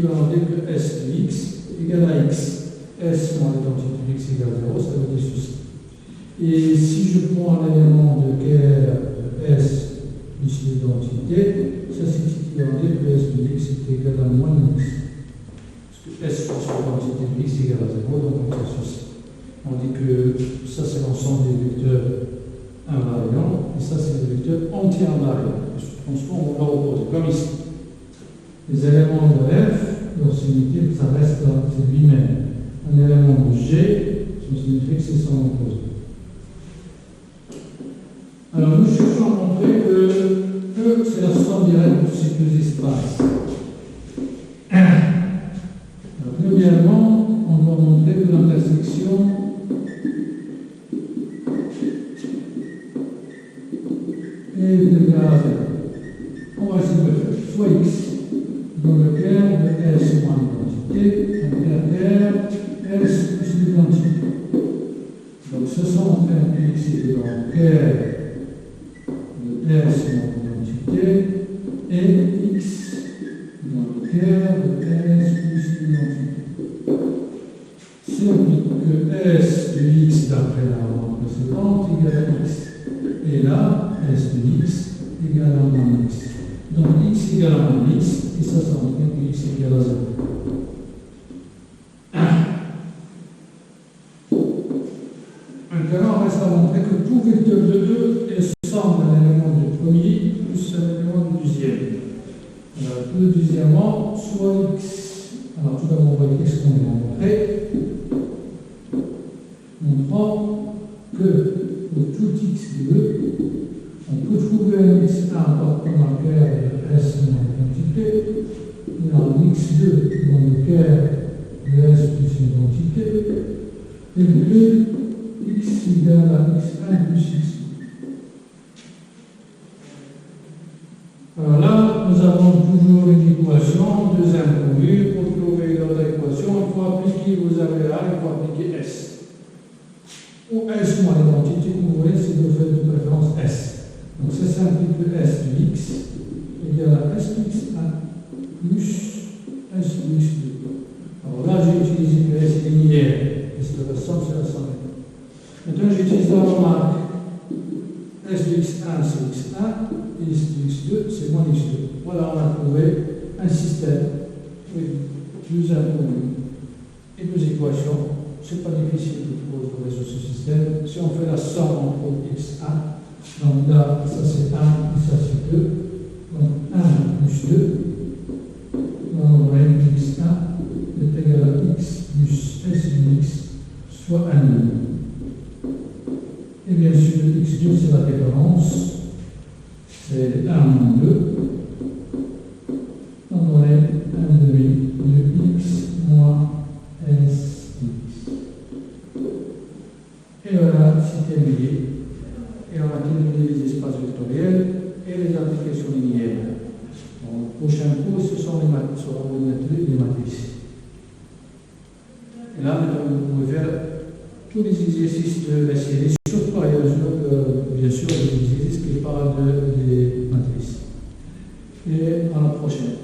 qui va nous dire que S de x égale à x. S moins l'identité de x égale 0, ça veut dire ceci. Et si je prends l'élément de Ker S plus l'identité, ça c'est qui va dire que S de x est égal à moins x. Parce que S plus l'identité de x égale à 0, donc on a ceci. On dit que ça c'est l'ensemble des vecteurs invariants, et ça c'est le vecteur anti-invariant. Je transforme, on va opposer, comme ici. Les éléments de F, leur significatif, ça reste là, c'est lui-même. Un élément de G, son significatif, c'est son opposé. Alors nous cherchons à montrer que c'est la somme directe de ces deux espaces. Alors, premièrement, on doit montrer que l'intersection est égale à 0. On va essayer de le faire. Soit x dans le Ker de S moins l'identité, un Ker S plus l'identité. Donc ce sont un x est dans Ker de S moins l'identité et x dans le Ker de S plus l'identité. Si on dit que S de x d'après la règle précédente égale à x, et là, S de x égale à moins x. Donc x égale à moins x, et ça montre que x égale à 0. Maintenant, on reste à montrer que tout vecteur de 2 est somme d'un élément du premier plus un élément du deuxième. Alors, le deuxièmement, soit x. Alors, tout d'abord, on va dire ce qu'on va montrer. Montrant que pour tout x de 2, on peut trouver un x1 par comme un Ker de S moins l'identité, et un x2 dans le Ker de S plus l'identité, et le x égale à x1 plus x2. Alors là, nous avons toujours une équation, deux inconnus. Pour trouver l'autre équation, il faut appliquer, vous avez A, il faut appliquer S. Ou S moins l'identité, comme vous voyez, c'est le fait de préférence S. Donc ça s'implique que S de x égale à S de x1 plus S de x2. Alors là, j'ai utilisé que S est linéaire, et c'est la somme, c'est la somme. Maintenant, j'utilise la remarque. S de x1, c'est x1, et S de x2, c'est moins x2. Voilà, on a trouvé un système avec deux inconnus et deux équations. Ce n'est pas difficile de trouver ce système. Si on fait la somme entre x1, donc là, ça c'est 1 et ça c'est 2. Donc 1 plus 2, on aurait x1 est égal à x plus s de x, soit 1 demi. Et bien sûr, x2 c'est la différence, c'est 1 moins 2. On aurait 1 demi de x moins s de x. Et voilà, c'est terminé. Et on a terminé les espaces vectoriels et les applications linéaires. Bon, le prochain cours, ce sont les matrices. Et là, vous pouvez faire tous les exercices de la série, surtout bien sûr les exercices qui parlent des matrices. Et à la prochaine.